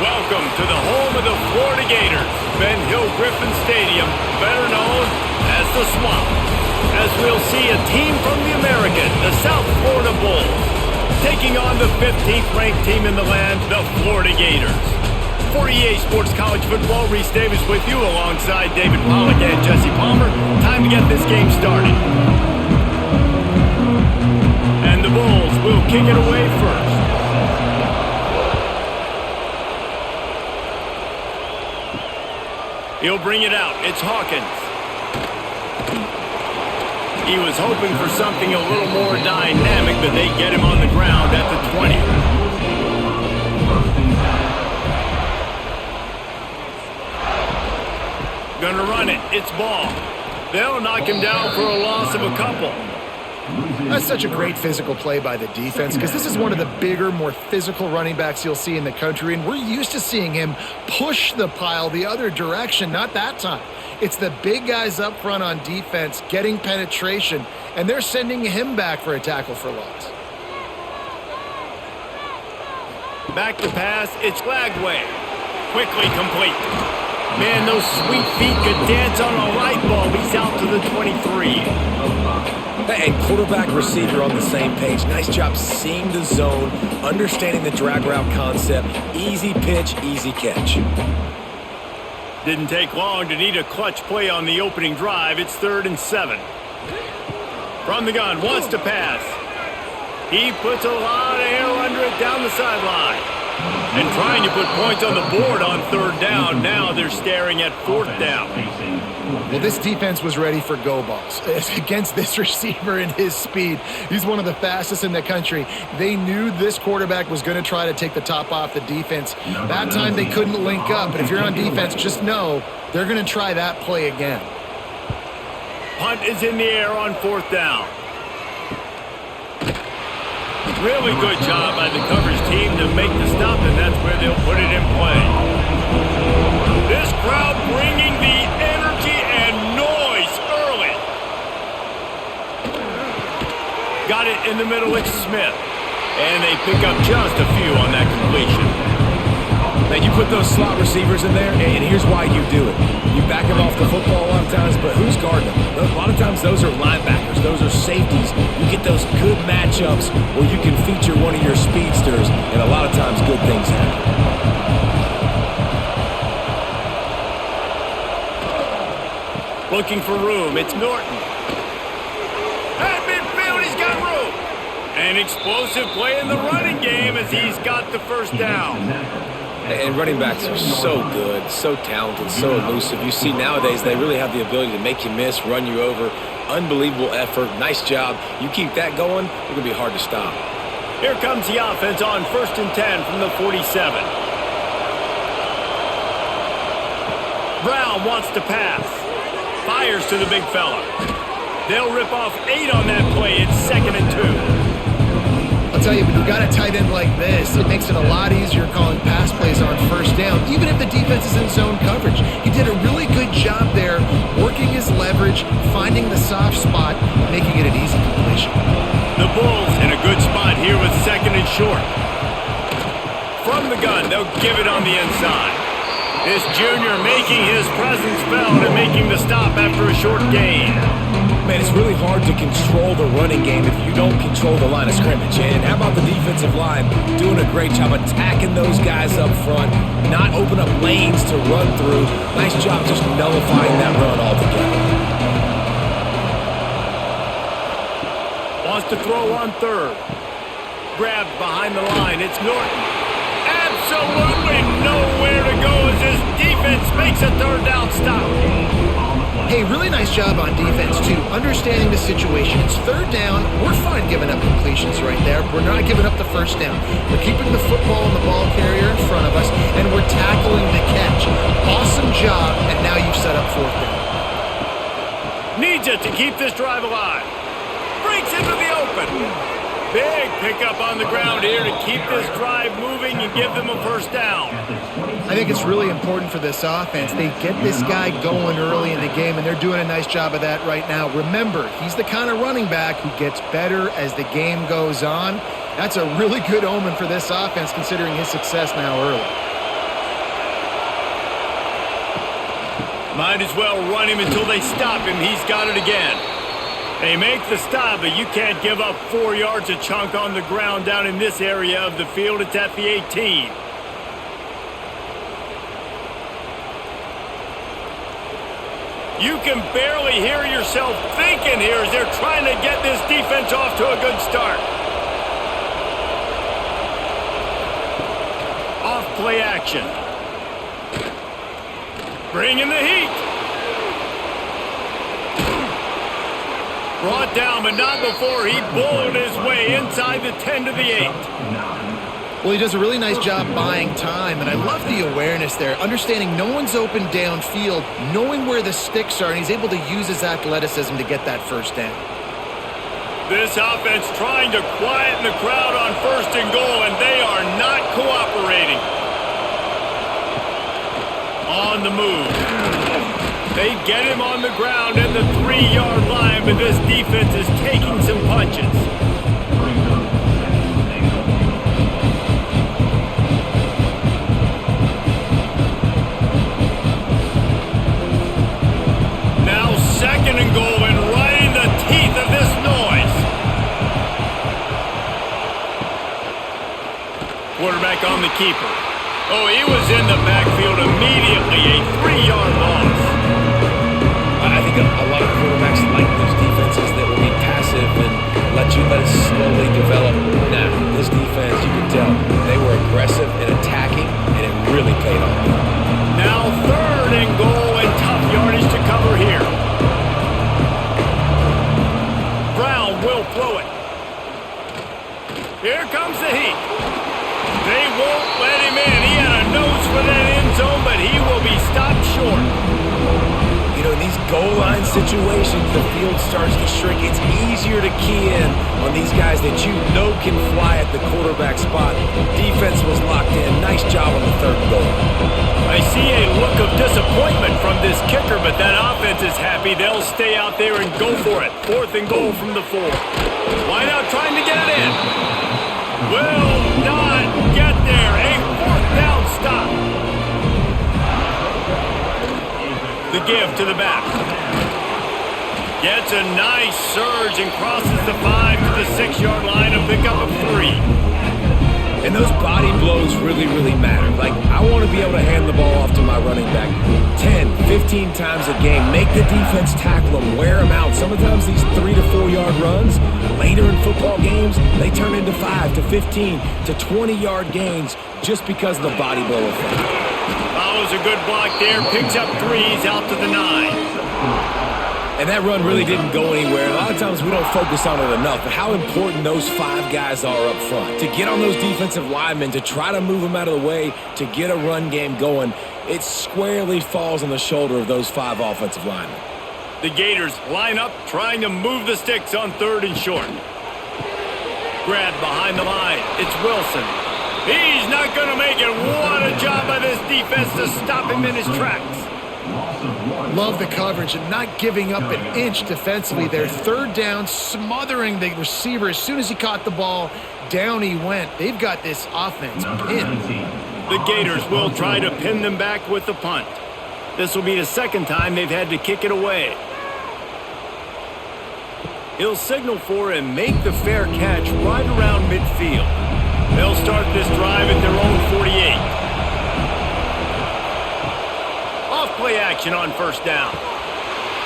Welcome to the home of the Florida Gators, Ben Hill Griffin Stadium, better known as the Swamp. As we'll see a team from the American, the South Florida Bulls, taking on the 15th ranked team in the land, the Florida Gators. For EA Sports College Football, Reese Davis with you alongside David Pollack and Jesse Palmer. Time to get this game started. And the Bulls will kick it away first. He'll bring it out. It's Hawkins. He was hoping for something a little more dynamic, but they get him on the ground at the 20. Gonna run it. It's Ball. They'll knock him down for a loss of a couple. That's such a great physical play by the defense because this is one of the bigger, more physical running backs you'll see in the country, and we're used to seeing him push the pile the other direction. Not that time. It's the big guys up front on defense getting penetration, and they're sending him back for a tackle for loss. Back to pass. It's Lagway. Quickly complete. Man, those sweet feet could dance on a light bulb. He's out to the 23. And quarterback receiver on the same page. Nice job seeing the zone, understanding the drag route concept. Easy pitch, easy catch. Didn't take long to need a clutch play on the opening drive. It's 3rd and 7. From the gun, wants to pass. He puts a lot of air under it down the sideline. And trying to put points on the board on 3rd down. Now they're staring at 4th down. Well, this defense was ready for go balls against this receiver and his speed. He's one of the fastest in the country. They knew this quarterback was going to try to take the top off the defense. That time they couldn't link up, but if you're on defense, just know they're going to try that play again. Punt is in the air on 4th down. Really good job by the coverage team to make the stop, and that's where they'll put it in play. This crowd bringing the energy and noise early. Got it in the middle, it's Smith. And they pick up just a few on that completion. Man, you put those slot receivers in there, and here's why you do it. You back them off the football a lot of times, but who's guarding them? A lot of times those are linebackers. Those are safeties. You get those good matchups where you can feature one of your speedsters, and a lot of times good things happen. Looking for room. It's Norton. At midfield, he's got room. An explosive play in the running game as he's got the 1st down. And running backs are so good, so talented, so elusive. You see nowadays they really have the ability to make you miss, run you over. Unbelievable effort. Nice job. You keep that going, it's going to be hard to stop. Here comes the offense on 1st and 10 from the 47. Brown wants to pass. Fires to the big fella. They'll rip off 8 on that play. It's 2nd and 2. I'll tell you, when you got a tight end like this, it makes it a lot easier calling pass plays on 1st down, even if the defense is in zone coverage. He did a really good job there, working his leverage, finding the soft spot, making it an easy completion. The Bulls in a good spot here with 2nd and short. From the gun, they'll give it on the inside. This junior making his presence felt and making the stop after a short gain. Man, it's really hard to control the running game if you don't control the line of scrimmage. And how about the defensive line doing a great job attacking those guys up front, not open up lanes to run through. Nice job just nullifying that run altogether. Wants to throw on 3rd. Grabbed behind the line. It's Norton. Absolutely nowhere to go as his defense makes a 3rd down stop. Hey, really nice job on defense, too, understanding the situation. It's 3rd down. We're fine giving up completions right there. We're not giving up the 1st down. We're keeping the football and the ball carrier in front of us, and we're tackling the catch. Awesome job, and now you've set up 4th down. Needs it to keep this drive alive. Breaks into the open. Big pickup on the ground here to keep this drive moving and give them a 1st down. I think it's really important for this offense. They get this guy going early in the game, and they're doing a nice job of that right now. Remember, he's the kind of running back who gets better as the game goes on. That's a really good omen for this offense considering his success now early. Might as well run him until they stop him. He's got it again. They make the stop, but you can't give up 4 yards a chunk on the ground down in this area of the field. It's at the 18. You can barely hear yourself thinking here as they're trying to get this defense off to a good start. Off play action. Bringing the heat. Brought down, but not before he bowled his way inside the 10 to the 8. Well, he does a really nice job buying time, and I love the awareness there, understanding no one's open downfield, knowing where the sticks are, and he's able to use his athleticism to get that first down. This offense trying to quieten the crowd on 1st and goal, and they are not cooperating. On the move. They get him on the ground at the 3-yard line, but this defense is taking some punches. Now 2nd and goal, and right in the teeth of this noise. Quarterback on the keeper. Oh, he was in the backfield immediately. A 3-yard loss. I think a lot of quarterbacks like those defenses that will be passive and let it slowly develop. Now, this defense, you can tell, they were aggressive and attacking, and it really paid off. Now 3rd and goal, and tough yardage to cover here. Brown will throw it. Here comes the heat. They won't let him in. He had a nose for that end zone, but he will be stopped short. You know, in these goal line situations, the field starts to shrink. It's easier to key in on these guys that you know can fly at the quarterback spot. Defense was locked in. Nice job on the 3rd goal. I see a look of disappointment from this kicker, but that offense is happy. They'll stay out there and go for it. 4th and goal from the 4. Wideout trying to get it in. Will not get there. A 4th down stop. The give to the back. Gets a nice surge and crosses the 5 to the 6-yard line, a pickup of 3. And those body blows really, really matter. Like, I want to be able to hand the ball off to my running back 10, 15 times a game. Make the defense tackle them, wear them out. Sometimes these 3 to 4 yard runs, later in football games, they turn into 5 to 15 to 20-yard gains just because of the body blow effect. Follows a good block there, picks up 3s out to the 9. And that run really didn't go anywhere. A lot of times we don't focus on it enough, but how important those 5 guys are up front. To get on those defensive linemen, to try to move them out of the way, to get a run game going, it squarely falls on the shoulder of those 5 offensive linemen. The Gators line up, trying to move the sticks on 3rd and short. Grab behind the line. It's Wilson. He's not going to make it. What a job by this defense to stop him in his tracks. Love the coverage and not giving up an inch defensively there. 3rd down, smothering the receiver. As soon as he caught the ball, down he went. They've got this offense pinned. The Gators will try to pin them back with the punt. This will be the 2nd time they've had to kick it away. He'll signal for and make the fair catch right around midfield. They'll start this drive at their own 48. Off-play action on 1st down.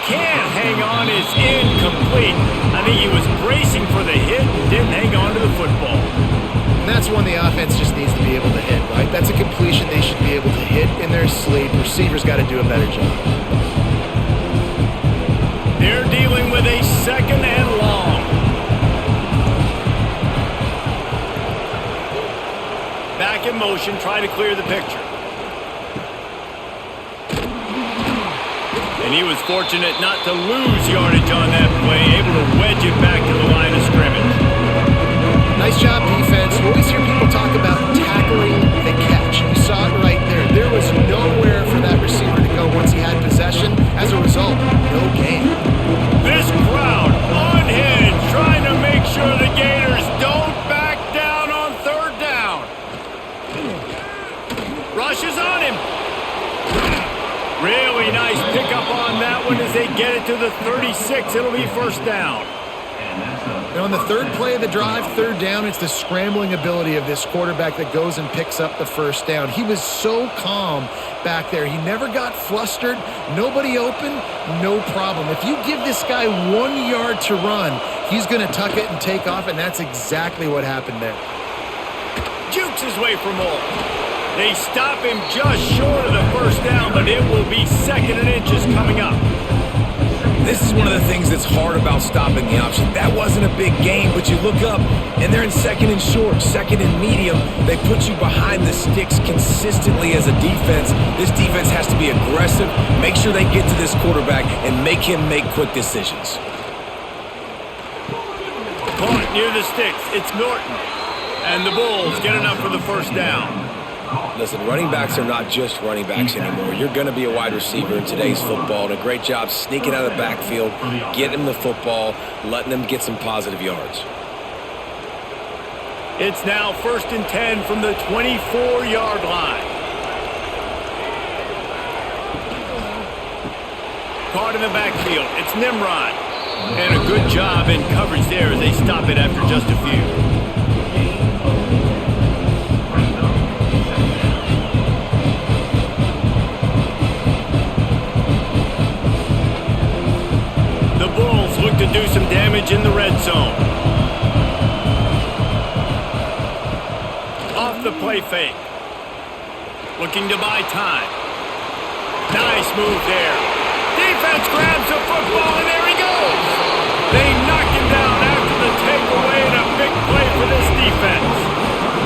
Can't hang on, is incomplete. I think he was bracing for the hit and didn't hang on to the football. And that's one the offense just needs to be able to hit, right? That's a completion they should be able to hit in their sleep. Receivers got to do a better job. They're dealing with a 2nd and long. Back in motion, try to clear the picture. And he was fortunate not to lose yardage on that play, able to wedge it back to the line of scrimmage. Nice job, defense. You always hear people talk about tackling the catch. You saw it right there. There was nowhere for that receiver to go once he had possession. As a result, no gain. This crowd unhinged, trying to make sure the Gators don't back down on 3rd down. Rushes on him. Really nice pickup on that one as they get it to the 36. It'll be first down. And on the third play of the drive, third down, it's the scrambling ability of this quarterback that goes and picks up the first down. He was so calm back there. He never got flustered. Nobody open, no problem. If you give this guy 1 yard to run, he's going to tuck it and take off, and that's exactly what happened there. Jukes his way for more. They stop him just short of the first down, but it will be 2nd and inches coming up. This is one of the things that's hard about stopping the option. That wasn't a big gain, but you look up, and they're in 2nd and short, 2nd and medium. They put you behind the sticks consistently as a defense. This defense has to be aggressive, make sure they get to this quarterback, and make him make quick decisions. Caught near the sticks. It's Norton. And the Bulls get enough for the first down. Listen, running backs are not just running backs anymore. You're going to be a wide receiver in today's football, and a great job sneaking out of the backfield, getting them the football, letting them get some positive yards. It's now 1st and 10 from the 24-yard line. Caught in the backfield. It's Nimrod. And a good job in coverage there as they stop it after just a few. The Bulls look to do some damage in the red zone. Off the play fake. Looking to buy time. Nice move there. Defense grabs the football, and there he goes. They knock him down after the takeaway, and a big play for this defense.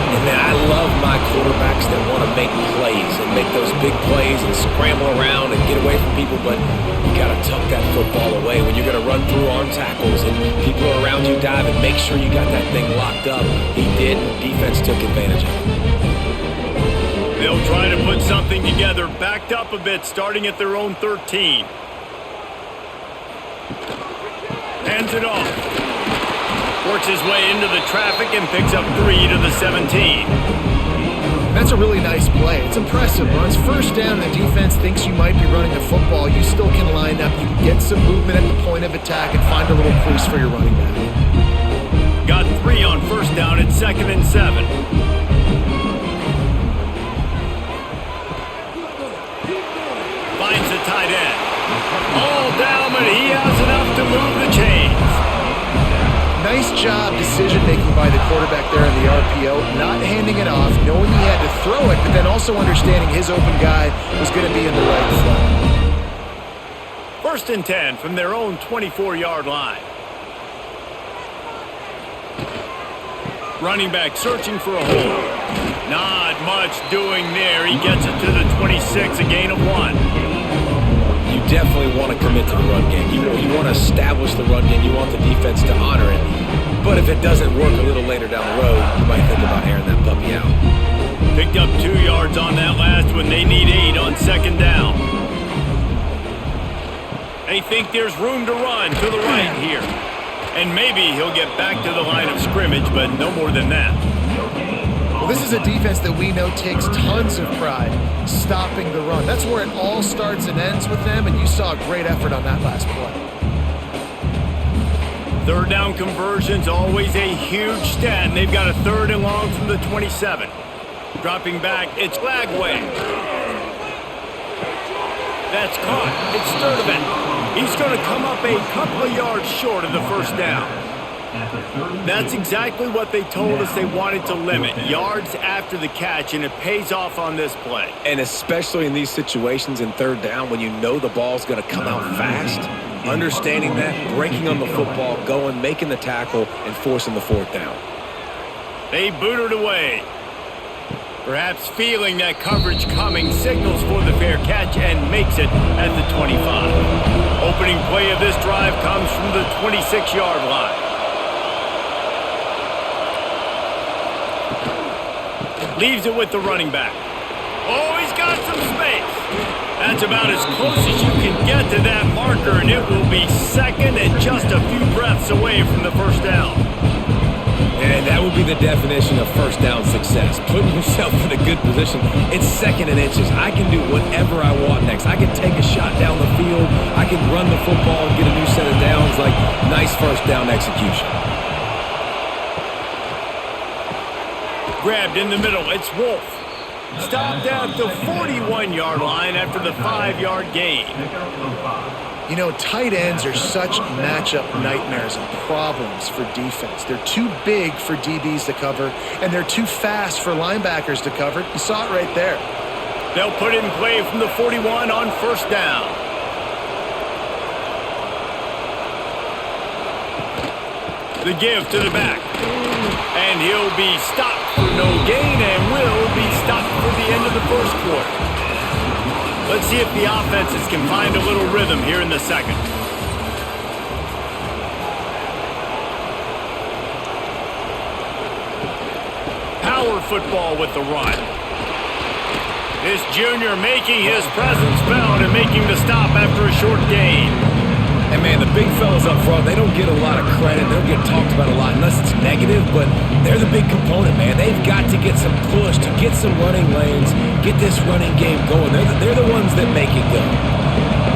And man, I love my quarterbacks that want to make plays and make those big plays and scramble around and get away from people, but you got to tuck that football away when you're going to run through arm tackles and people are around you diving. Make sure you got that thing locked up. He did, and defense took advantage of it. They'll try to put something together, backed up a bit, starting at their own 13. Hands it off. Works his way into the traffic and picks up 3 to the 17. That's a really nice play. It's impressive. When it's first down and the defense thinks you might be running the football, you still can line up. You can get some movement at the point of attack and find a little crease for your running back. Got 3 on first down at 2nd and 7. Finds the tight end. All down, but he has enough to move the chains. Nice job decision-making by the quarterback there in the RPO, not handing it off, knowing he had to throw it, but then also understanding his open guy was going to be in the right spot. 1st and 10 from their own 24-yard line. Running back searching for a hole. Not much doing there. He gets it to the 26, a gain of 1. You definitely want to commit to the run game. You want to establish the run game. You want the defense to honor it. But if it doesn't work a little later down the road, you might think about airing that puppy out. Picked up 2 yards on that last one. They need 8 on 2nd down. They think there's room to run to the right here. And maybe he'll get back to the line of scrimmage, but no more than that. Well, this is a defense that we know takes tons of pride stopping the run. That's where it all starts and ends with them, and you saw a great effort on that last play. 3rd down conversion's always a huge stat, and they've got a 3rd and long from the 27. Dropping back, it's Flagway. That's caught. It's Sturdivant. He's going to come up a couple of yards short of the first down. That's exactly what they told us they wanted to limit, yards after the catch, and it pays off on this play. And especially in these situations in 3rd down when you know the ball's going to come out fast, understanding that, breaking on the football, going, making the tackle, and forcing the 4th down. They boot it away. Perhaps feeling that coverage coming, signals for the fair catch and makes it at the 25. Opening play of this drive comes from the 26-yard line. Leaves it with the running back. Oh, he's got some space. That's about as close as you can get to that marker, and it will be 2nd and just a few breaths away from the first down. And And that would be the definition of first down success. Putting yourself in a good position. It's second and inches. I can do whatever I want next. I can take a shot down the field. I can run the football and get a new set of downs. Like, nice first down execution. Grabbed in the middle. It's Wolf. Stopped at the 41-yard line after the 5-yard gain. You know, tight ends are such matchup nightmares and problems for defense. They're too big for DBs to cover, and they're too fast for linebackers to cover. You saw it right there. They'll put it in play from the 41 on first down. The give to the back. And he'll be stopped for no gain and will be stopped for the end of the first quarter. Let's see if the offenses can find a little rhythm here in the second. Power football with the run. This junior making his presence felt and making the stop after a short gain. And, man, the big fellas up front, they don't get a lot of credit. They don't get talked about a lot unless it's negative, but they're the big component, man. They've got to get some push, to get some running lanes, get this running game going. They're the ones that make it go.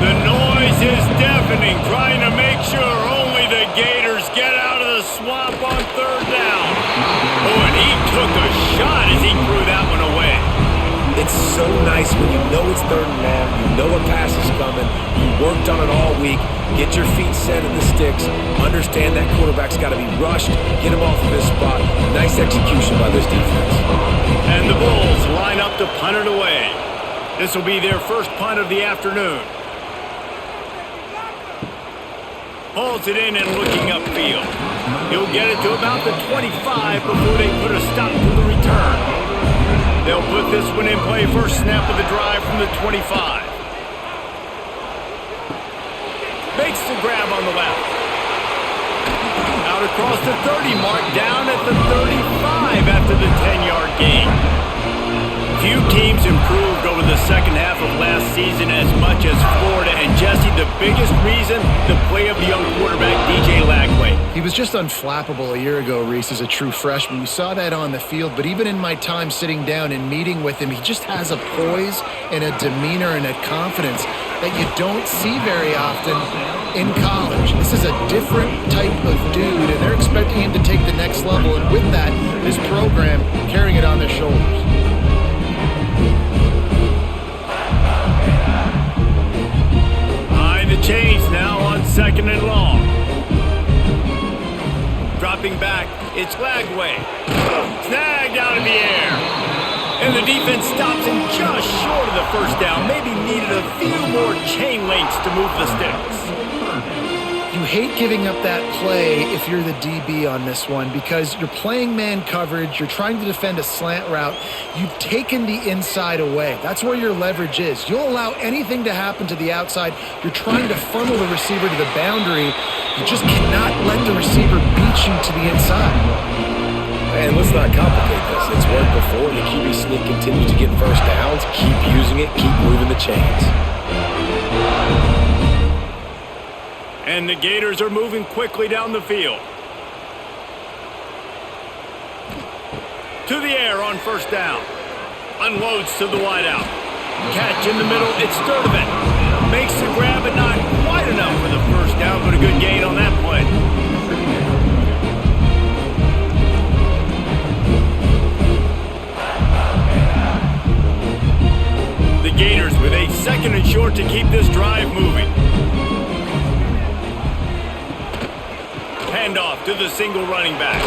The noise is deafening, trying to make sure only the Gators get out of the swamp on third down. Oh, and he took a shot as he threw that one away. It's so nice when you know it's third and long, you know a pass is coming, you worked on it all week, get your feet set in the sticks, understand that quarterback's got to be rushed, get him off of this spot. Nice execution by this defense. And the Bulls line up to punt it away. This will be their first punt of the afternoon. Hauls it in and looking upfield. He'll get it to about the 25 before they put a stop to the return. They'll put this one in play first snap of the drive from the 25. Makes the grab on the left. Out across the 30 mark, down at the 35 after the 10-yard gain. Few teams improved over the second half of last season as much as Florida. And Jesse, the biggest reason, the play of the young quarterback, DJ Lagway. He was just unflappable a year ago, Reese, as a true freshman. We saw that on the field, but even in my time sitting down and meeting with him, he just has a poise and a demeanor and a confidence that you don't see very often in college. This is a different type of dude, and they're expecting him to take the next level, and with that, this program carrying it on their shoulders. The change now on second and long. Dropping back, it's Lagway. Snagged out of the air. And the defense stops him just short of the first down. Maybe needed a few more chain links to move the sticks. You hate giving up that play if you're the DB on this one because you're playing man coverage, you're trying to defend a slant route, you've taken the inside away. That's where your leverage is. You'll allow anything to happen to the outside. You're trying to funnel the receiver to the boundary. You just cannot let the receiver beat you to the inside. And let's not complicate this. It's worked before. The QB sneak continues to get first downs. Keep using it. Keep moving the chains. And the Gators are moving quickly down the field. To the air on first down. Unloads to the wideout. Catch in the middle. It's Sturdivant. Makes the grab, but not quite enough for the first down, but a good gain on that play. The Gators with a second and short to keep this drive moving. Handoff to the single running back.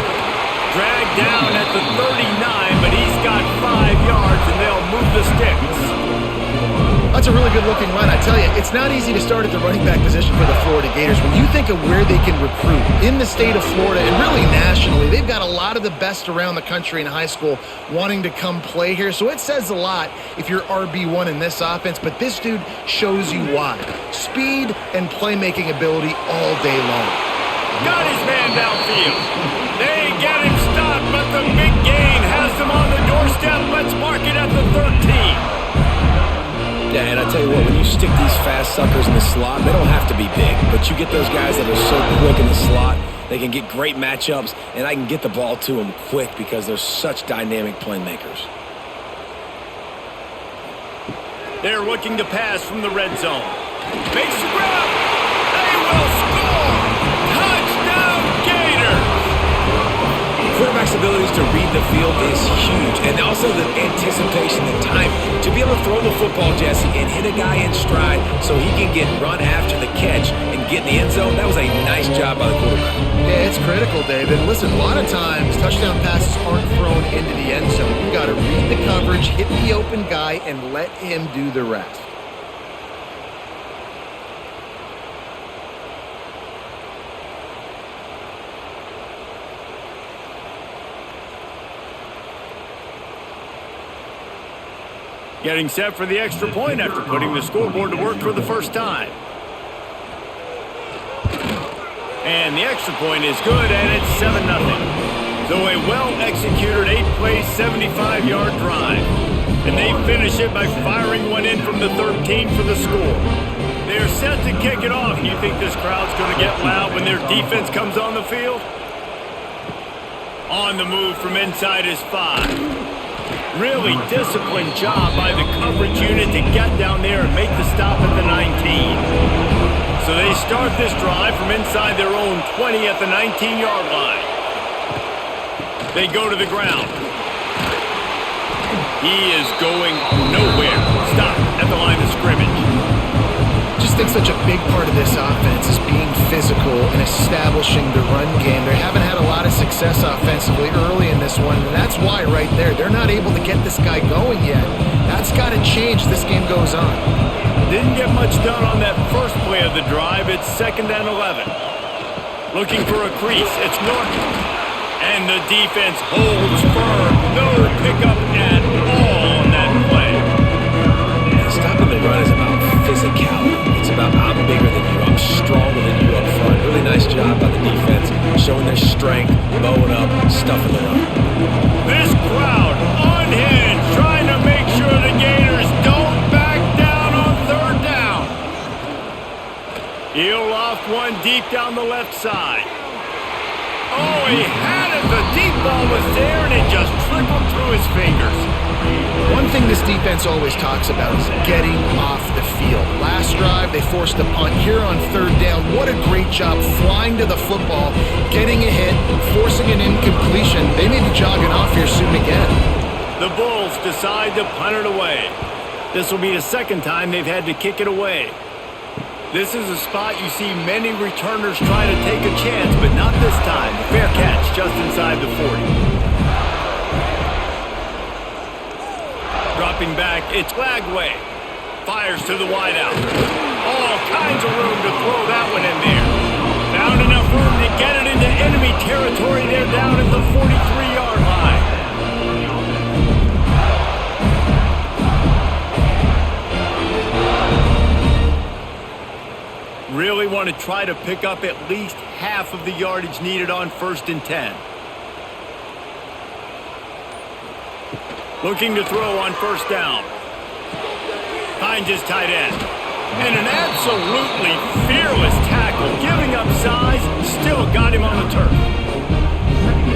Dragged down at the 39, but he's got 5 yards, and they'll move the sticks. That's a really good-looking run. I tell you, it's not easy to start at the running back position for the Florida Gators. When you think of where they can recruit in the state of Florida and really nationally, they've got a lot of the best around the country in high school wanting to come play here. So it says a lot if you're RB1 in this offense, but this dude shows you why. Speed and playmaking ability all day long. Got his man downfield. They get him stopped, but the big gain has them on the doorstep. Let's mark it at the 13. Yeah, and I tell you what, when you stick these fast suckers in the slot, they don't have to be big, but you get those guys that are so quick in the slot, They can get great matchups, and I can get the ball to them quick because they're such dynamic playmakers. They're looking to pass from the red zone. Makes the grab. They will score. Touchdown, Gators. Quarterback's abilities to read the field is huge, and also the anticipation, the time to be able to throw the football, Jesse, and hit a guy in stride so he can get run after the catch and get in the end zone. That was a nice job by the quarterback. Yeah, it's critical, David. Listen, a lot of times touchdown passes aren't thrown into the end zone. You got to read the coverage, hit the open guy, and let him do the rest. Getting set for the extra point after putting the scoreboard to work for the first time. And the extra point is good, and it's 7-0. So a well-executed 8-play, 75-yard drive. And they finish it by firing one in from the 13 for the score. They're set to kick it off. You think this crowd's going to get loud when their defense comes on the field? On the move from inside is 5. Really disciplined job by the coverage unit to get down there and make the stop at the 19. So they start this drive from inside their own 20 at the 19-yard line. They go to the ground. He is going nowhere. Stop at the line of scrimmage. I just think such a big part of this offense is being physical and establishing the run game. They haven't had a lot of success offensively early in this one, and that's why right there, they're not able to get this guy going yet. That's got to change as this game goes on. Didn't get much done on that first play of the drive. It's 2nd and 11. Looking for a crease. It's Norton. And the defense holds firm. No pickup at all on that play. Stopping the run is about physicality. It's about I'm bigger than you, I'm stronger than you up front. Really nice job by the defense, showing their strength, bowing up, stuffing the run. This crowd unhinged, trying to make sure the Gators don't back down on 3rd down. He'll loft one deep down the left side. Oh, he had it. The deep ball was there, and it just trickled through his fingers. One thing this defense always talks about is getting off the field. Last drive, they forced a punt. Here on 3rd down, what a great job flying to the football, getting a hit, forcing an incompletion. They may be jogging off here soon again. The Bulls decide to punt it away. This will be the 2nd time they've had to kick it away. This is a spot you see many returners try to take a chance, but not this time. Fair catch just inside the 40. Dropping back, it's Lagway. Fires to the wideout. All kinds of room to throw that one in there. Found enough room to get it into enemy territory. They're down at the 43-yard line. Really want to try to pick up at least half of the yardage needed on 1st and 10. Looking to throw on 1st down. Finds his tight end. And an absolutely fearless tackle. Giving up size, still got him on the turf.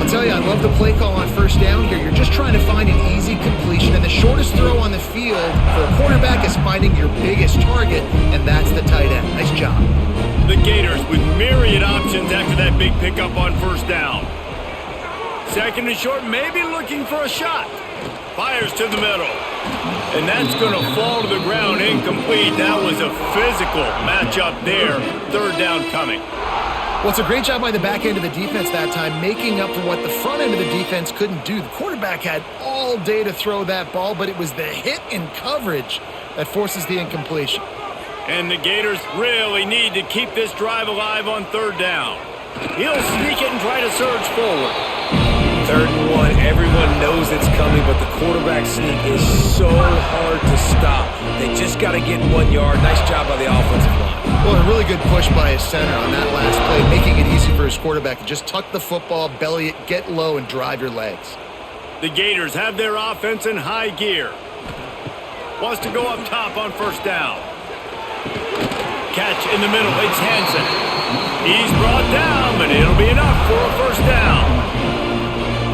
I'll tell you, I love the play call on 1st down here. You're just trying to find an easy completion, and the shortest throw on the field for a quarterback is finding your biggest target, and that's the tight end. Nice job. The Gators with myriad options after that big pickup on 1st down. 2nd and short, maybe looking for a shot. Fires to the middle. And that's going to fall to the ground incomplete. That was a physical matchup there. 3rd down coming. Well, it's a great job by the back end of the defense that time, making up for what the front end of the defense couldn't do. The quarterback had all day to throw that ball, but it was the hit in coverage that forces the incompletion. And the Gators really need to keep this drive alive on 3rd down. He'll sneak it and try to surge forward. 3rd and 1, everyone knows it's coming, but the quarterback sneak is so hard to stop. They just got to get 1 yard. Nice job by the offensive line. Well, a really good push by his center on that last play, making it easy for his quarterback to just tuck the football, belly it, get low, and drive your legs. The Gators have their offense in high gear. Wants to go up top on 1st down. Catch in the middle, it's Hansen. He's brought down, but it'll be enough for a first down.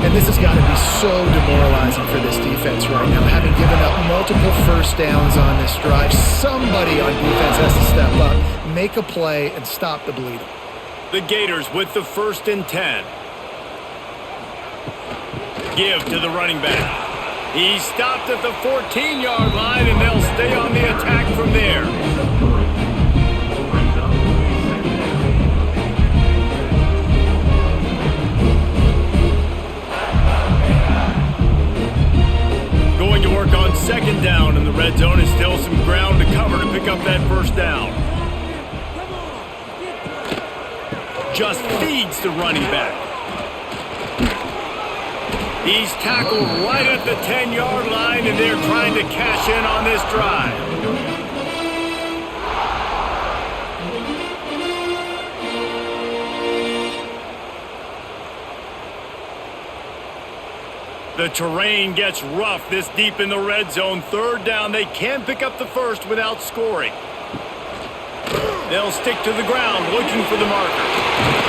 And this has got to be so demoralizing for this defense right now, having given up multiple first downs on this drive. Somebody on defense has to step up, make a play, and stop the bleeding. The Gators with the 1st and 10. Give to the running back. He stopped at the 14-yard line, and they'll stay on the attack from there. Going to work on 2nd down in the red zone, and still some ground to cover to pick up that first down. Just feeds the running back. He's tackled right at the 10-yard line, and they're trying to cash in on this drive. The terrain gets rough this deep in the red zone. 3rd down, they can pick up the first without scoring. They'll stick to the ground looking for the marker.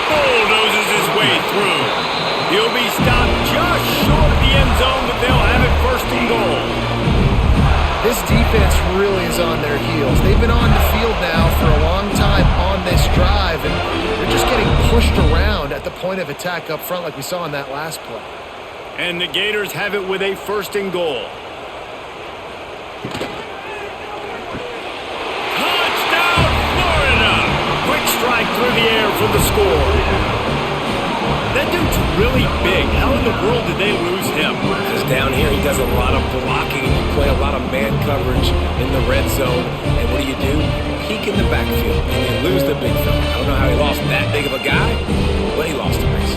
Bulldozes his way through. He'll be stopped just short of the end zone, but they'll have it 1st and goal. This defense really is on their heels. They've been on the field now for a long time on this drive, and they're just getting pushed around at the point of attack up front like we saw in that last play. And the Gators have it with a 1st and goal. Touchdown, Florida! Quick strike through the air for the score. That dude's really big. How in the world did they lose him? Because down here he does a lot of blocking. You play a lot of man coverage in the red zone. And what do? Peek in the backfield, and you lose the big fella. I don't know how he lost that big of a guy, but he lost a race.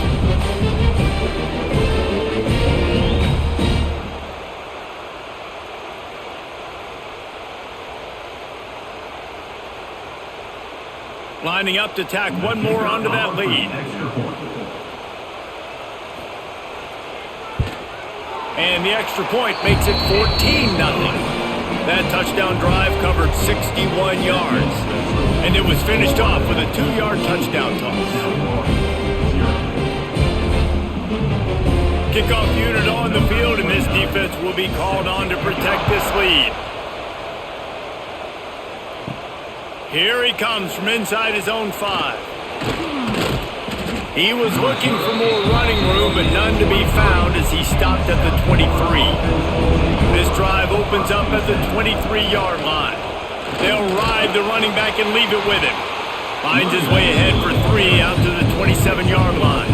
Lining up to tack one more onto that lead. And the extra point makes it 14-0. That touchdown drive covered 61 yards. And it was finished off with a 2-yard touchdown toss. Kickoff unit on the field, and this defense will be called on to protect this lead. Here he comes from inside his own 5. He was looking for more running room, but none to be found as he stopped at the 23. This drive opens up at the 23-yard line. They'll ride the running back and leave it with him. Finds his way ahead for 3 out to the 27-yard line.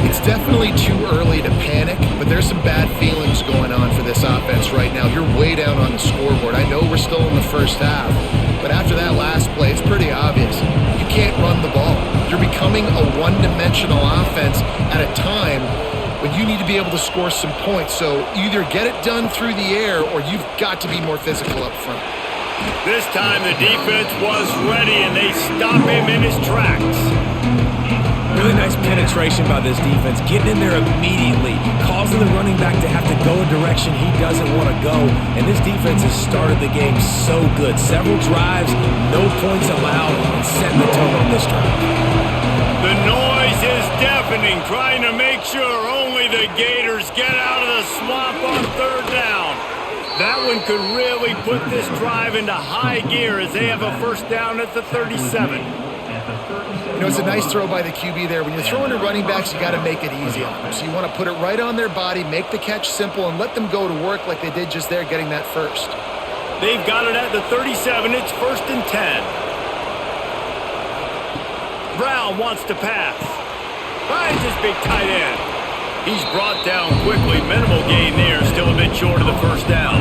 It's definitely too early to panic, but there's some bad feelings going on for this offense right now. You're way down on the scoreboard. I know we're still in the first half, but after that last play, it's pretty obvious. You can't run the ball. You're becoming a one-dimensional offense at a time when you need to be able to score some points. So either get it done through the air or you've got to be more physical up front. This time the defense was ready, and they stop him in his tracks. Really nice penetration by this defense, getting in there immediately, causing the running back to have to go a direction he doesn't want to go. And this defense has started the game so good. Several drives, no points allowed, and setting the tone on this drive. The noise is deafening, trying to make sure only the Gators get out of the swamp on 3rd down. That one could really put this drive into high gear as they have a first down at the 37. You know, it's a nice throw by the QB there. When you're throwing to running backs, you got to make it easy on them. So you want to put it right on their body, make the catch simple, and let them go to work like they did just there, getting that first. They've got it at the 37. It's 1st and 10. Brown wants to pass. Finds his big tight end. He's brought down quickly. Minimal gain there, still a bit short of the first down.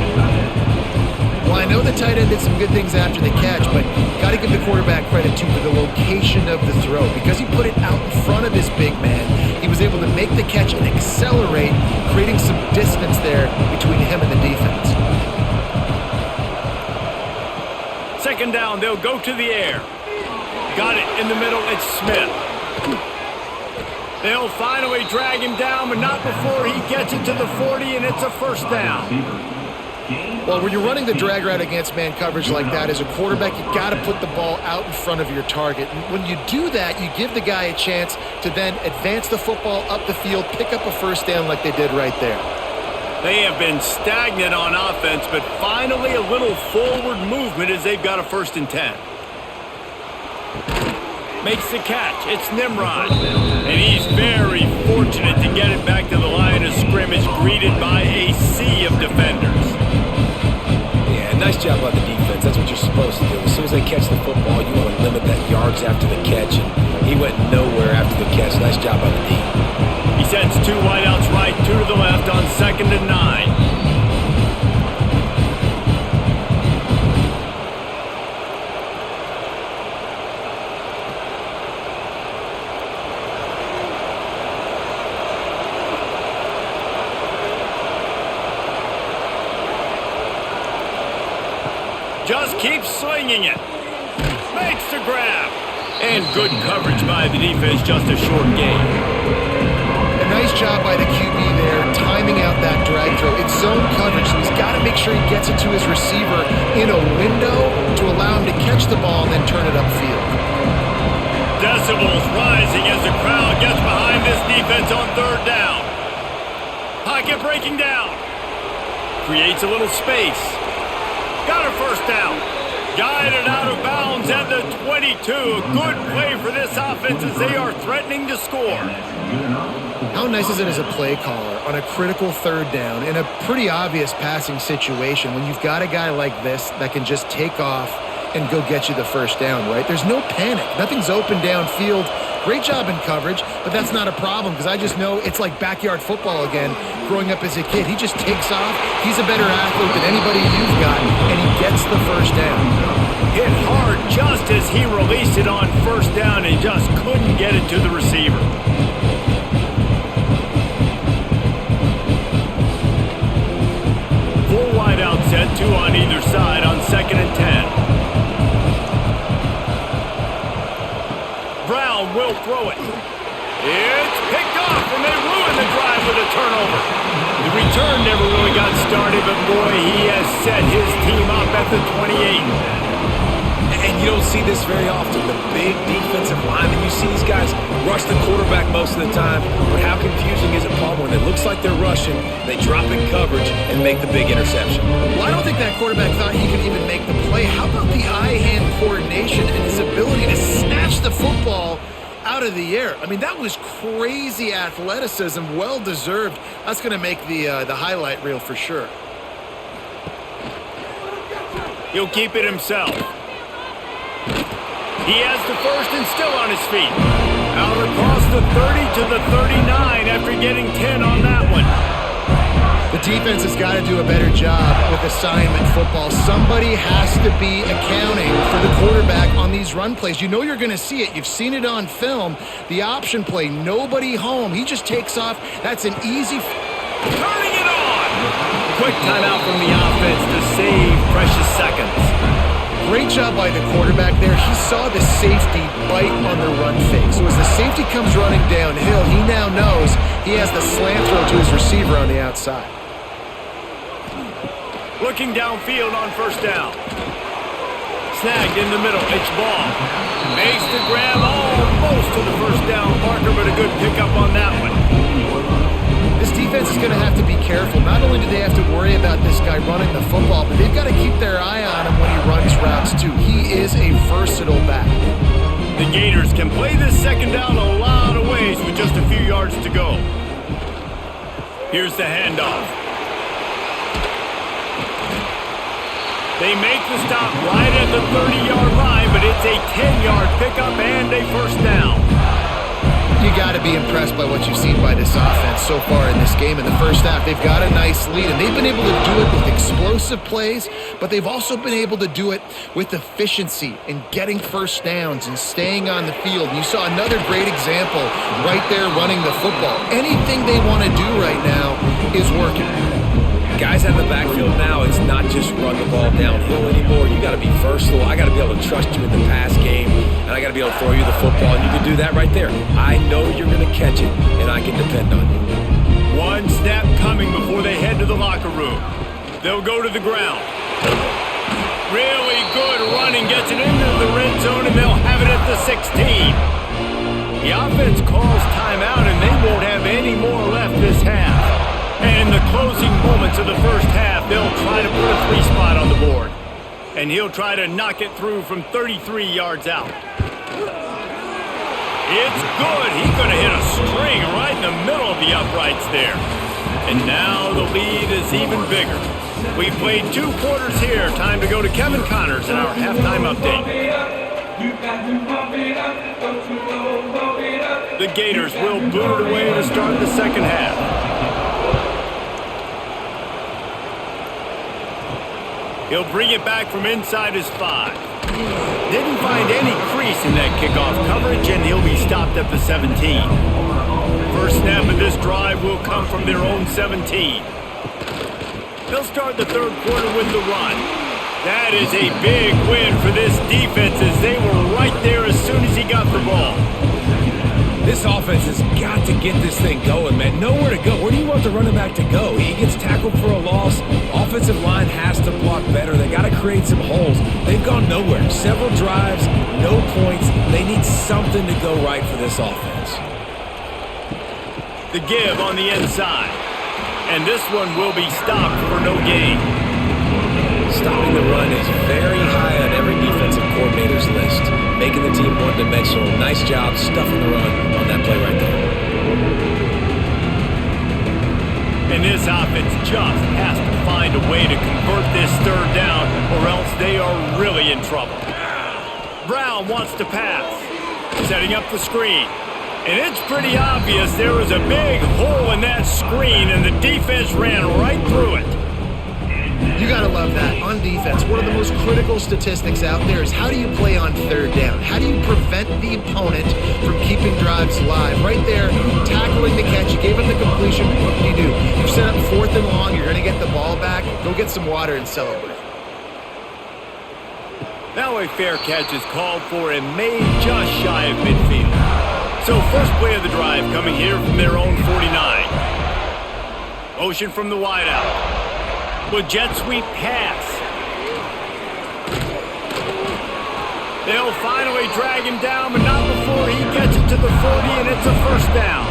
Well, I know the tight end did some good things after the catch, but got to give the quarterback credit, too, for the location of the throw. Because he put it out in front of his big man, he was able to make the catch and accelerate, creating some distance there between him and the defense. 2nd down, they'll go to the air. Got it in the middle, it's Smith. They'll finally drag him down, but not before he gets it to the 40, and it's a first down. Well, when you're running the drag route against man coverage like that, as a quarterback, you got to put the ball out in front of your target. And when you do that, you give the guy a chance to then advance the football up the field, pick up a first down like they did right there. They have been stagnant on offense, but finally a little forward movement as they've got a 1st and 10. Makes the catch. It's Nimrod. And he's very fortunate to get it back to the line of scrimmage, greeted by a sea of defenders. Yeah, nice job by the defense. That's what you're supposed to do. As soon as they catch the football, you want to limit that yards after the catch. And he went nowhere after the catch. Nice job by the D. He sends 2 wideouts right, 2 to the left on 2nd and 9. Just keeps swinging it. Makes the grab. And good coverage by the defense, just a short gain. A nice job by the QB there, timing out that drag throw. It's zone coverage, so he's got to make sure he gets it to his receiver in a window to allow him to catch the ball and then turn it upfield. Decibels rising as the crowd gets behind this defense on 3rd down. Pocket breaking down. Creates a little space. Got a 1st down. Guided out of bounds at the 22. A good play for this offense as they are threatening to score. How nice is it as a play caller on a critical 3rd down in a pretty obvious passing situation when you've got a guy like this that can just take off and go get you the 1st down, right? There's no panic. Nothing's open downfield. Great job in coverage, but that's not a problem because I just know it's like backyard football again growing up as a kid. He just takes off. He's a better athlete than anybody you've got, and he gets the 1st down. Hit hard just as he released it on 1st down and just couldn't get it to the receiver. Full wide out set, 2 on either side on 2nd and 10. Brown will throw it. It's picked off, and they ruin the drive with a turnover. The return never really got started, but boy, he has set his team up at the 28. And you don't see this very often. The big defensive linemen, you see these guys rush the quarterback most of the time, but how confusing is it, Paul, when it looks like they're rushing, they drop in coverage and make the big interception? Well, I don't think that quarterback thought he could even make the play. How about the eye-hand coordination and his ability to snatch the football out of the air? I mean, that was crazy athleticism, well-deserved. That's going to make the highlight reel for sure. He'll keep it himself. He has the 1st and still on his feet. Out across the 30 to the 39 after getting 10 on that one. The defense has got to do a better job with assignment football. Somebody has to be accounting for the quarterback on these run plays. You know you're going to see it. You've seen it on film. The option play, nobody home. He just takes off. That's an easy... Turning it on! Quick timeout from the offense to save precious seconds. Great job by the quarterback there. He saw the safety bite on the run fake. So as the safety comes running downhill, he now knows he has the slant throw to his receiver on the outside. Looking downfield on 1st down. Snagged in the middle. It's Ball. Makes the grab almost to the 1st down marker, but a good pickup on that one. This defense is going to have to be careful. Not only do they have to worry about this guy running the football, but they've got to keep their eye on him when he runs routes too. He is a versatile back. The Gators can play this 2nd down a lot of ways with just a few yards to go. Here's the handoff. They make the stop right at the 30-yard line, but it's a 10-yard pickup and a 1st down. You got to be impressed by what you've seen by this offense so far in this game. In the 1st half, they've got a nice lead, and they've been able to do it with explosive plays, but they've also been able to do it with efficiency and getting 1st downs and staying on the field. And you saw another great example right there running the football. Anything they want to do right now is working. Guys out of the backfield now, it's not just run the ball downhill anymore. You got to be versatile. I got to be able to trust you in the pass game, and I got to be able to throw you the football, and you can do that right there. I know you're going to catch it, and I can depend on you. One snap coming before they head to the locker room. They'll go to the ground. Really good running, gets it into the red zone, and they'll have it at the 16. The offense calls timeout, and they won't have any more left this half. And in the closing moments of the first half, they'll try to put a 3-spot on the board. And he'll try to knock it through from 33 yards out. It's good. He's going to hit a string right in the middle of the uprights there. And now the lead is even bigger. We've played 2 quarters here. Time to go to Kevin Connors in our halftime update. The Gators will boot it away to start the second half. He'll bring it back from inside his 5. Didn't find any crease in that kickoff coverage, and he'll be stopped at the 17. First snap of this drive will come from their own 17. They'll start the third quarter with the run. That is a big win for this defense as they were right there as soon as he got the ball. This offense has got to get this thing going, man. Nowhere to go. Where do you want the running back to go? He gets tackled for a loss. Offensive line has to block better. They got to create some holes. They've gone nowhere. Several drives, no points. They need something to go right for this offense. The give on the inside. And this one will be stopped for no gain. Stopping the run is very high on every defensive coordinator's list. Making the team one-dimensional. Nice job stuffing the run on that play right there. And this offense just has to find a way to convert this third down or else they are really in trouble. Brown wants to pass. Setting up the screen. And it's pretty obvious there was a big hole in that screen and the defense ran right through it. You got to love that. On defense, one of the most critical statistics out there is how do you play on third down? How do you prevent the opponent from keeping drives alive? Right there, tackling the catch. You gave him the completion. What do? You set up 4th and long. You're going to get the ball back. Go get some water and celebrate. Now a fair catch is called for and made just shy of midfield. So first play of the drive coming here from their own 49. Motion from the wideout. With jet sweep pass. They'll finally drag him down, but not before he gets it to the 40, and it's a first down.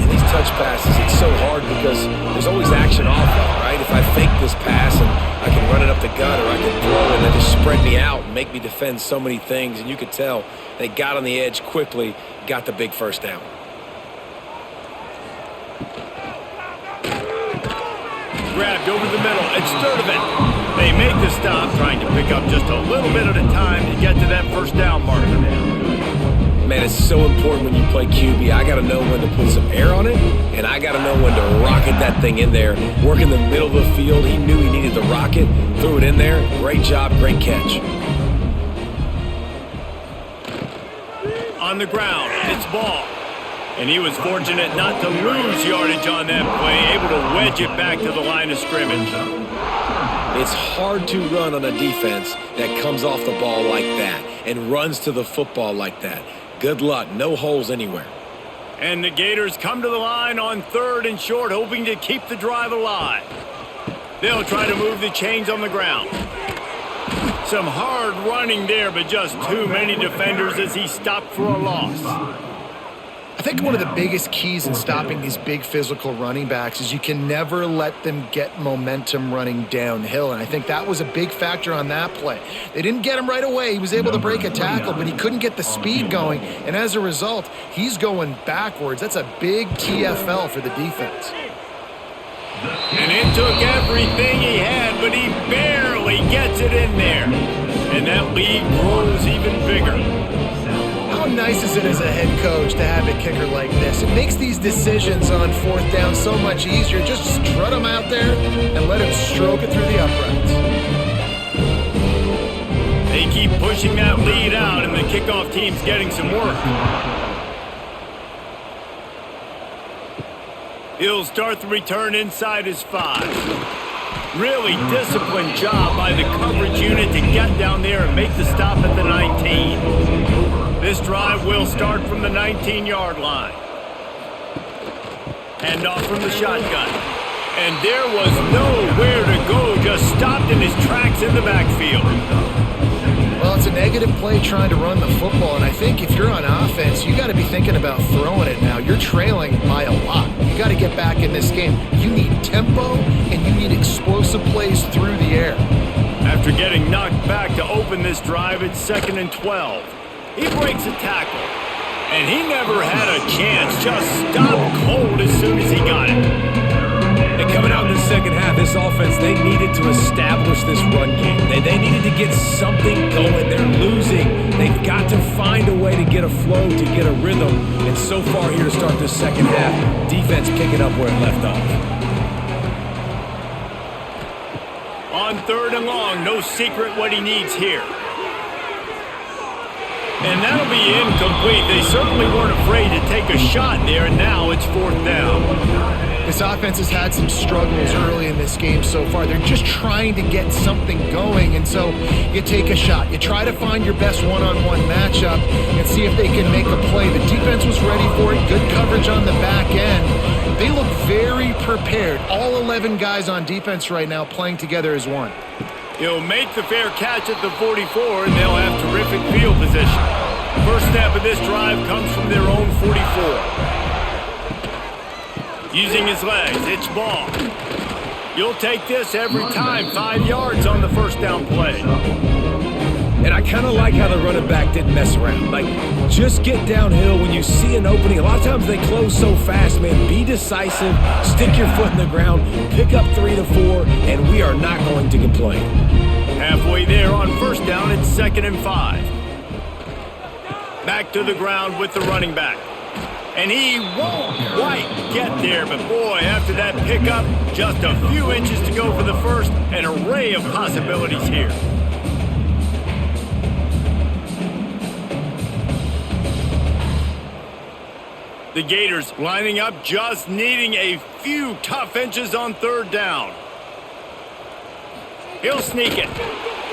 In these touch passes, it's so hard because there's always action off of, right? If I fake this pass and I can run it up the gut or I can throw it and they just spread me out and make me defend so many things, and you could tell they got on the edge quickly, got the big first down. Grabbed over the middle. It's Sturdivant. They make the stop, trying to pick up just a little bit at a time to get to that first down marker now. Man, it's so important when you play QB. I got to know when to put some air on it, and I got to know when to rocket that thing in there. Work in the middle of the field. He knew he needed the rocket. Threw it in there. Great job. Great catch. On the ground. It's ball. And he was fortunate not to lose yardage on that play, able to wedge it back to the line of scrimmage. It's hard to run on a defense that comes off the ball like that and runs to the football like that. Good luck. No holes anywhere. And the Gators come to the line on 3rd and short, hoping to keep the drive alive. They'll try to move the chains on the ground. Some hard running there, but just too many defenders as he stopped for a loss. I think one of the biggest keys in stopping these big physical running backs is you can never let them get momentum running downhill, and I think that was a big factor on that play. They didn't get him right away. He was able to break a tackle, but he couldn't get the speed going, and as a result, he's going backwards. That's a big TFL for the defense. And it took everything he had, but he barely gets it in there. And that lead grows even bigger. How nice is it as a head coach to have a kicker like this? It makes these decisions on 4th down so much easier. Just strut him out there and let him stroke it through the uprights. They keep pushing that lead out, and the kickoff team's getting some work. He'll start the return inside his 5. Really disciplined job by the coverage unit to get down there and make the stop at the 19. This drive will start from the 19-yard line. Hand off from the shotgun. And there was nowhere to go, just stopped in his tracks in the backfield. Well, it's a negative play trying to run the football, and I think if you're on offense, you got to be thinking about throwing it now. You're trailing by a lot. You got to get back in this game. You need tempo, and you need explosive plays through the air. After getting knocked back to open this drive, it's 2nd and 12. He breaks a tackle, and he never had a chance. Just stopped cold as soon as he got it. And coming out in the second half, this offense, they needed to establish this run game. They needed to get something going. They're losing. They've got to find a way to get a flow, to get a rhythm. And so far here to start this second half, defense picking up where it left off. On 3rd and long, no secret what he needs here. And that'll be incomplete. They certainly weren't afraid to take a shot there, and now it's 4th down. This offense has had some struggles early in this game so far. They're just trying to get something going, and so you take a shot. You try to find your best one-on-one matchup and see if they can make a play. The defense was ready for it. Good coverage on the back end. They look very prepared. All 11 guys on defense right now playing together as one. He'll make the fair catch at the 44, and they'll have terrific field position. First snap of this drive comes from their own 44. Using his legs, it's ball. You'll take this every time. 5 yards on the first down play. And I kind of like how the running back didn't mess around. Like, just get downhill when you see an opening. A lot of times they close so fast, man. Be decisive, stick your foot in the ground, pick up 3 to 4, and we are not going to complain. Halfway there on first down, it's 2nd and 5. Back to the ground with the running back. And he won't quite get there, but boy, after that pickup, just a few inches to go for the first, an array of possibilities here. The Gators lining up, just needing a few tough inches on 3rd down. He'll sneak it.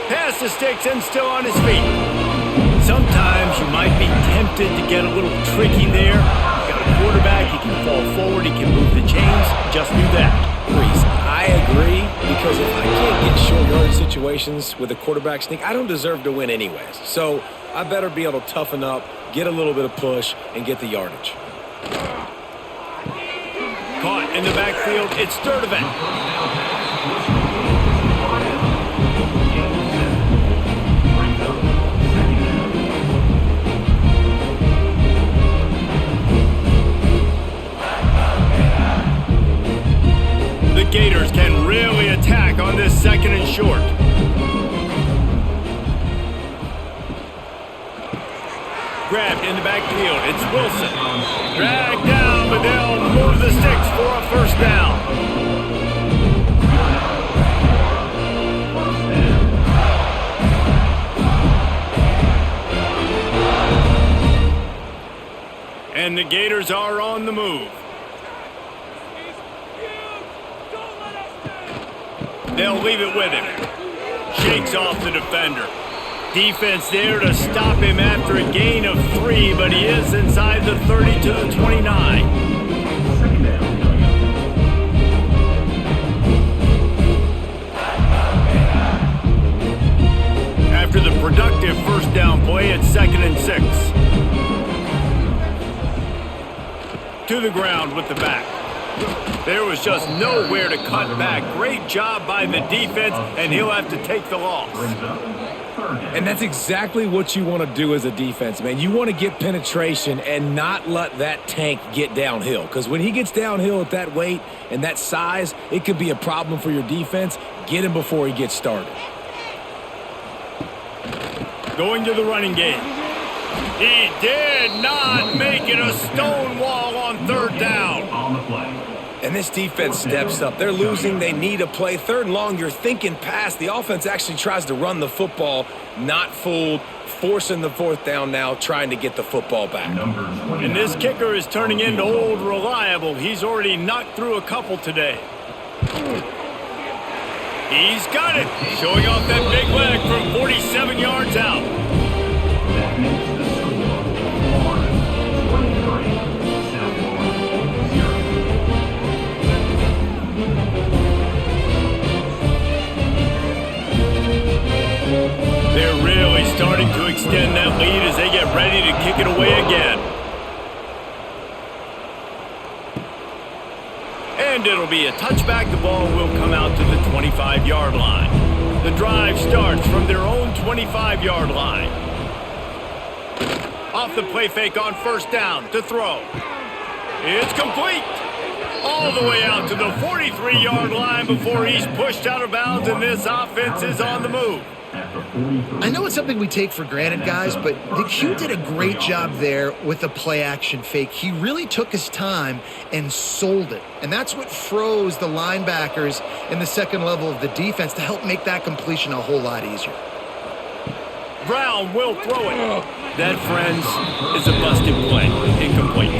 Pass the sticks and still on his feet. Sometimes you might be tempted to get a little tricky there. You've got a quarterback, he can fall forward, he can move the chains. Just do that. Reese, I agree, because if I can't get short yardage situations with a quarterback sneak, I don't deserve to win anyways. So I better be able to toughen up, get a little bit of push, and get the yardage. Caught in the backfield, it's Sturdivant. The Gators can really attack on this 2nd and short. Grabbed in the backfield, it's Wilson. Dragged down, but they'll move the sticks for a first down. And the Gators are on the move. They'll leave it with him. Shakes off the defender. Defense there to stop him after a gain of 3, but he is inside the 30 to the 29. After the productive first down play, it's 2nd and 6. To the ground with the back. There was just nowhere to cut back. Great job by the defense, and he'll have to take the loss. And that's exactly what you want to do as a defense, man. You want to get penetration and not let that tank get downhill. Because when he gets downhill at that weight and that size, it could be a problem for your defense. Get him before he gets started. Going to the running game. He did not make it a stone wall on 3rd down. And this defense steps up. They're losing. They need a play. 3rd and long, you're thinking pass. The offense actually tries to run the football. Not fooled. Forcing the 4th down now, trying to get the football back. And this kicker is turning into old reliable. He's already knocked through a couple today. He's got it. Showing off that big leg from 47 yards out. They're really starting to extend that lead as they get ready to kick it away again. And it'll be a touchback. The ball will come out to the 25-yard line. The drive starts from their own 25-yard line. Off the play fake on first down to throw. It's complete. All the way out to the 43-yard line before he's pushed out of bounds, and this offense is on the move. I know it's something we take for granted, guys, but the Q did a great job there with the play-action fake. He really took his time and sold it, and that's what froze the linebackers in the second level of the defense to help make that completion a whole lot easier. Brown will throw it. That, friends, is a busted play. Incomplete.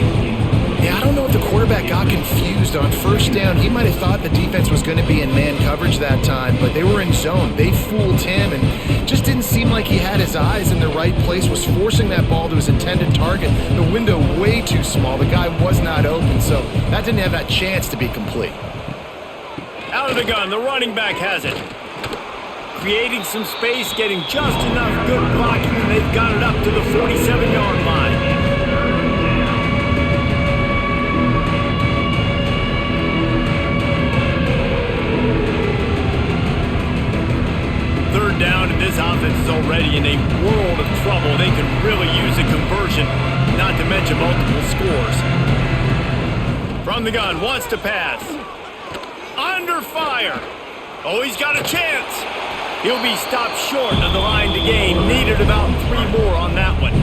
Yeah, I don't know if the quarterback got confused on first down. He might have thought the defense was going to be in man coverage that time, but they were in zone. They fooled him and just didn't seem like he had his eyes in the right place, was forcing that ball to his intended target. The window way too small. The guy was not open, so that didn't have that chance to be complete. Out of the gun, the running back has it. Creating some space, getting just enough good blocking, and they've got it up to the 47-yard line. Third down, and this offense is already in a world of trouble. They could really use a conversion, not to mention multiple scores. From the gun, wants to pass. Under fire. Oh, he's got a chance. He'll be stopped short of the line to gain. Needed about 3 more on that one.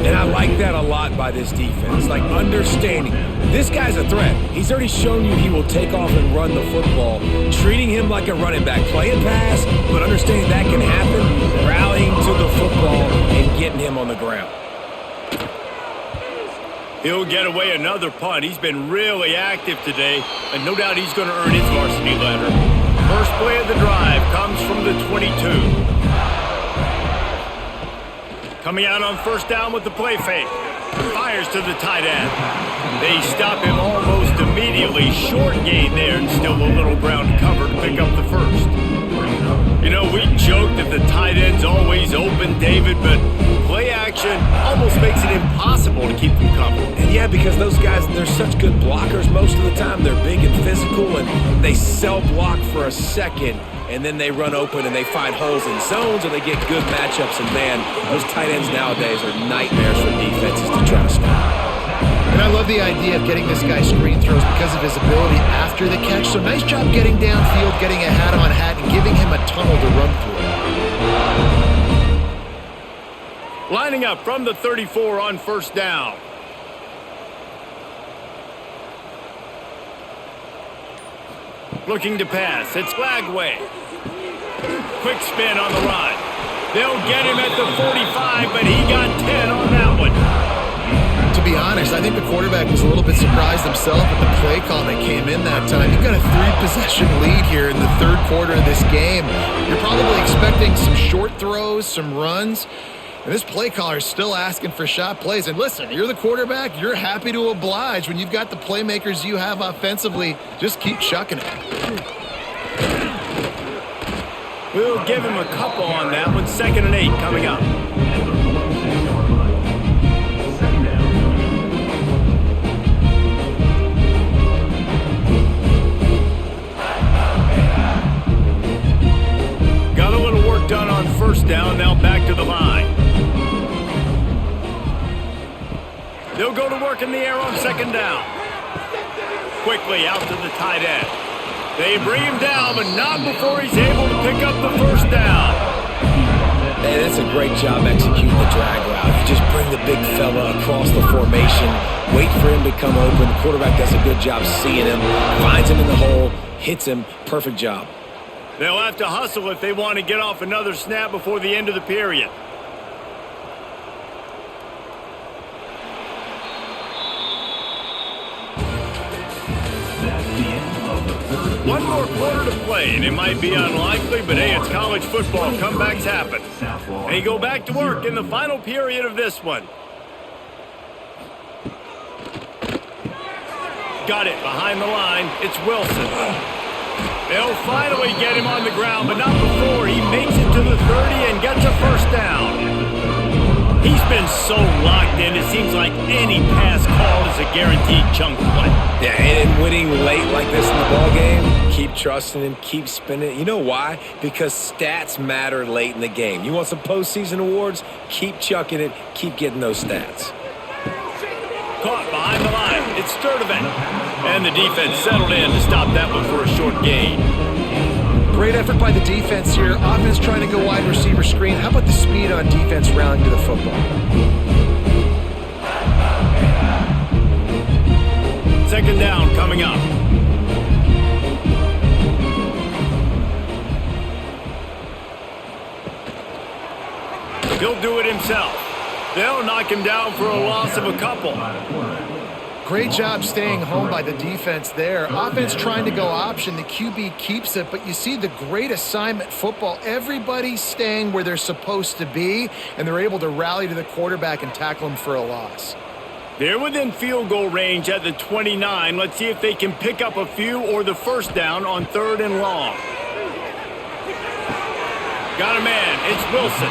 And I like that a lot by this defense, like understanding this guy's a threat. He's already shown you he will take off and run the football, treating him like a running back, play and pass, but understanding that can happen, rallying to the football and getting him on the ground. He'll get away another punt. He's been really active today, and no doubt he's going to earn his varsity letter. First play of the drive comes from the 22. Coming out on first down with the play fake. Fires to the tight end. They stop him almost immediately. Short gain there, and still a little ground to cover to pick up the first. You know, we joke that the tight end's always open, David, but play action almost makes it impossible to keep them covered. And yeah, because those guys, they're such good blockers most of the time. They're big and physical, and they sell block for a second, and then they run open and they find holes in zones, or they get good matchups. And man, those tight ends nowadays are nightmares for defenses to try to stop. And I love the idea of getting this guy screen throws because of his ability after the catch. So nice job getting downfield, getting a hat-on-hat, and giving him a tunnel to run through. Lining up from the 34 on first down. Looking to pass. It's Flagway. Quick spin on the run. They'll get him at the 45, but he got 10 on that one. To be honest, I think the quarterback was a little bit surprised himself at the play call that came in that time. You've got a 3-possession lead here in the third quarter of this game. You're probably expecting some short throws, some runs. And this play caller is still asking for shot plays. And listen, you're the quarterback. You're happy to oblige. When you've got the playmakers you have offensively, just keep chucking it. We'll give him a couple on that one. 2nd and 8 coming up. Got a little work done on first down. Now back to the line. They'll go to work in the air on 2nd down. Quickly out to the tight end. They bring him down, but not before he's able to pick up the first down. Man, that's a great job executing the drag route. You just bring the big fella across the formation, wait for him to come open. The quarterback does a good job seeing him, finds him in the hole, hits him. Perfect job. They'll have to hustle if they want to get off another snap before the end of the period. One more quarter to play, and it might be unlikely, but hey, it's college football. Comebacks happen. They go back to work in the final period of this one. Got it behind the line. It's Wilson. They'll finally get him on the ground, but not before he makes it to the 30 and gets a first down. He's been so locked in, it seems like any pass call is a guaranteed chunk play. Yeah, and winning late like this in the ball game, keep trusting him, keep spinning. You know why? Because stats matter late in the game. You want some postseason awards? Keep chucking it, keep getting those stats. Caught behind the line. It's Sturdivant. And the defense settled in to stop that one for a short gain. Great effort by the defense here. Offense trying to go wide receiver screen. How about the speed on defense rallying to the football? Second down coming up. He'll do it himself. They'll knock him down for a loss of a couple. Great job staying home by the defense there. Offense trying to go option. The QB keeps it, but you see the great assignment football. Everybody's staying where they're supposed to be, and they're able to rally to the quarterback and tackle him for a loss. They're within field goal range at the 29. Let's see if they can pick up a few or the first down on 3rd and long. Got a man. It's Wilson.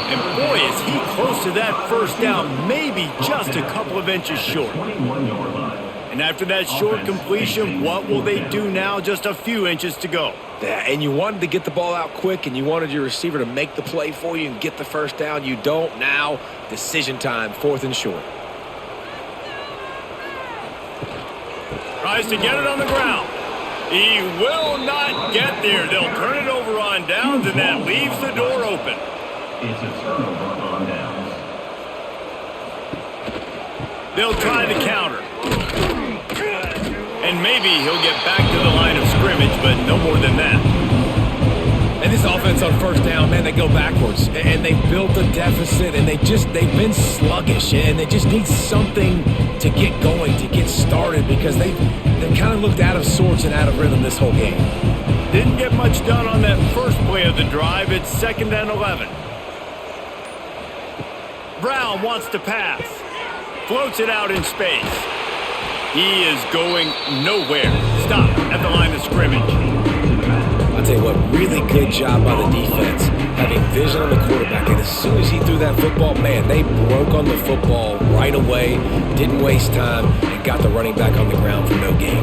And boy, is he close to that first down, maybe just a couple of inches short. And after that short completion, what will they do now? Just a few inches to go. Yeah, and you wanted to get the ball out quick, and you wanted your receiver to make the play for you and get the first down. You don't now. Decision time, 4th and short. Tries to get it on the ground. He will not get there. They'll turn it over on downs, and that leaves the door open. It's a turnover on downs. They'll try the counter. And maybe he'll get back to the line of scrimmage, but no more than that. And this offense on first down, man, they go backwards. And they built a deficit, and they've been sluggish. And they just need something to get going, to get started, because they kind of looked out of sorts and out of rhythm this whole game. Didn't get much done on that first play of the drive. It's 2nd and 11. Brown wants to pass. Floats it out in space. He is going nowhere. Stop at the line of scrimmage. I'll tell you what, really good job by the defense, having vision on the quarterback. And as soon as he threw that football, man, they broke on the football right away, didn't waste time, and got the running back on the ground for no gain.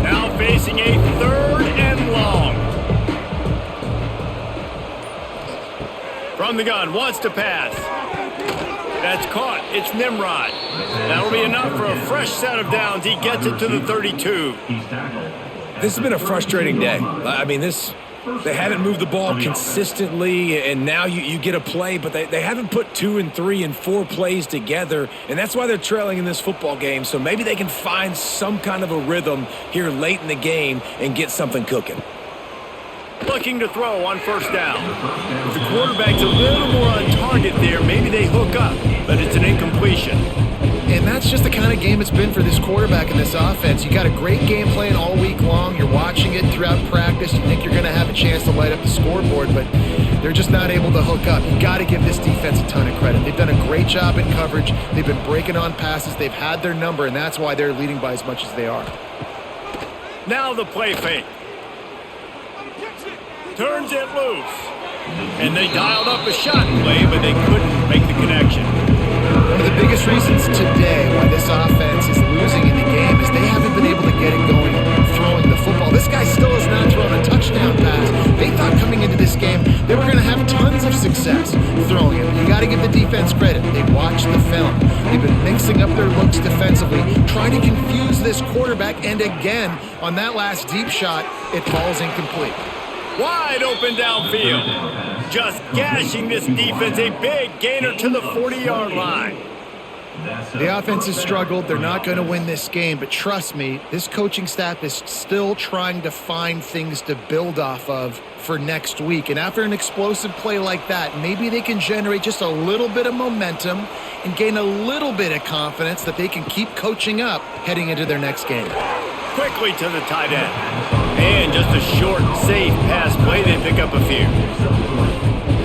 Now facing a 3rd and long. From the gun, wants to pass. That's caught. It's Nimrod. That'll be enough for a fresh set of downs. He gets it to the 32. This has been a frustrating day. I mean, they haven't moved the ball consistently, and now you get a play, but they haven't put 2 and 3 and 4 plays together, and that's why they're trailing in this football game. So maybe they can find some kind of a rhythm here late in the game and get something cooking. Looking to throw on first down. If the quarterback's a little more on target there, maybe they hook up, but it's an incompletion. And that's just the kind of game it's been for this quarterback and this offense. You got a great game plan all week long. You're watching it throughout practice. You think you're going to have a chance to light up the scoreboard, but they're just not able to hook up. You got to give this defense a ton of credit. They've done a great job in coverage. They've been breaking on passes. They've had their number, and that's why they're leading by as much as they are. Now the play fake. Turns it loose. And they dialed up a shot play, but they couldn't make the connection. One of the biggest reasons today why this offense is losing in the game is they haven't been able to get it going throwing the football. This guy still has not thrown a touchdown pass. They thought coming into this game they were going to have tons of success throwing it. You got to give the defense credit. They watched the film. They've been mixing up their looks defensively, trying to confuse this quarterback, and again, on that last deep shot, it falls incomplete. Wide open downfield. Just gashing this defense. A big gainer to the 40-yard line. The offense has struggled. They're not going to win this game, but trust me, this coaching staff is still trying to find things to build off of for next week. And after an explosive play like that, maybe they can generate just a little bit of momentum and gain a little bit of confidence that they can keep coaching up heading into their next game. Quickly to the tight end. And just a short, safe pass play. They pick up a few.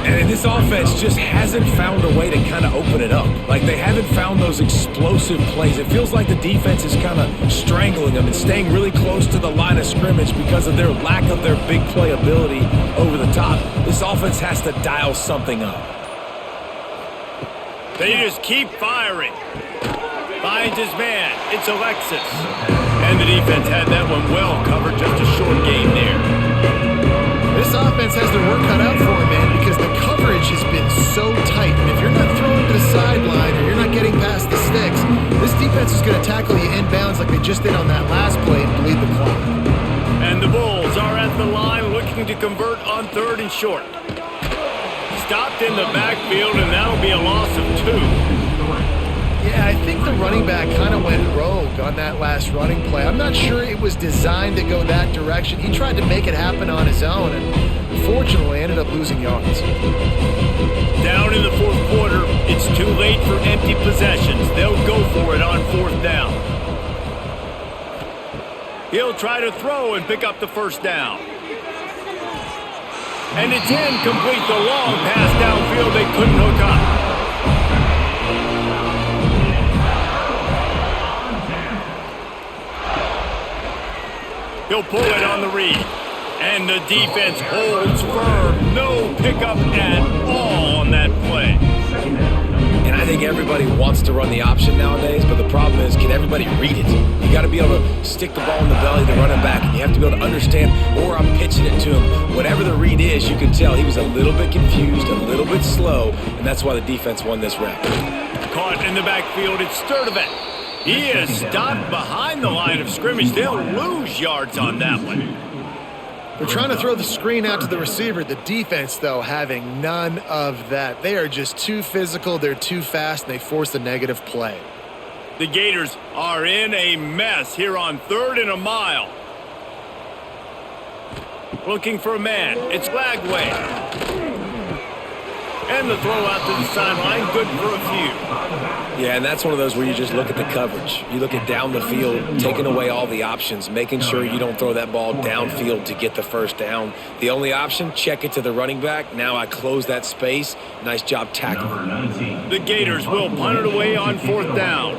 And this offense offense just hasn't found a way to kind of open it up. Like, they haven't found those explosive plays. It feels like the defense is kind of strangling them and staying really close to the line of scrimmage because of their lack of their big play ability over the top. This offense has to dial something up. They just keep firing. Finds his man. It's Alexis. And the defense had that one well covered. Just a short game there. This offense has their work cut out for them, man, because the coverage has been so tight. And if you're not throwing to the sideline or you're not getting past the sticks, this defense is going to tackle you inbounds like they just did on that last play and bleed the clock. And the Bulls are at the line looking to convert on 3rd and short. Stopped in the backfield, and that'll be a loss of 2. Yeah, I think the running back kind of went rogue on that last running play. I'm not sure it was designed to go that direction. He tried to make it happen on his own, and unfortunately ended up losing yards. Down in the 4th quarter, it's too late for empty possessions. They'll go for it on 4th down. He'll try to throw and pick up the 1st down. And it's incomplete. The long pass downfield they couldn't hook up. He'll pull it on the read. And the defense holds firm. No pickup at all on that play. And I think everybody wants to run the option nowadays, but the problem is, can everybody read it? You got to be able to stick the ball in the belly of the running back, and you have to be able to understand where I'm pitching it to him. Whatever the read is, you can tell he was a little bit confused, a little bit slow, and that's why the defense won this rep. Caught in the backfield, it's Sturdivant. He is stopped behind the line of scrimmage. They'll lose yards on that one. They're trying to throw the screen out to the receiver. The defense, though, having none of that. They are just too physical, they're too fast, and they force a negative play. The Gators are in a mess here on 3rd and a mile. Looking for a man. It's Lagway. And the throw out to the sideline, good for a few. Yeah, and that's one of those where you just look at the coverage. You look at down the field, taking away all the options, making sure you don't throw that ball downfield to get the 1st down. The only option, check it to the running back. Now I close that space. Nice job tackling. The Gators will punt it away on 4th down.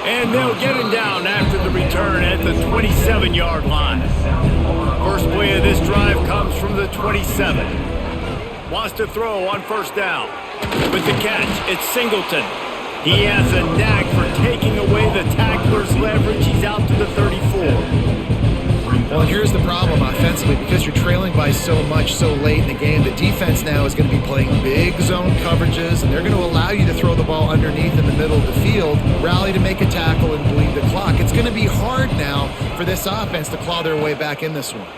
And they'll get him down after the return at the 27-yard line. First play of this drive comes from the 27. Wants to throw on 1st down. With the catch, it's Singleton. He has a knack for taking away the tackler's leverage. He's out to the 34. Well, and here's the problem offensively. Because you're trailing by so much so late in the game, the defense now is going to be playing big zone coverages, and they're going to allow you to throw the ball underneath in the middle of the field, rally to make a tackle, and bleed the clock. It's going to be hard now for this offense to claw their way back in this one.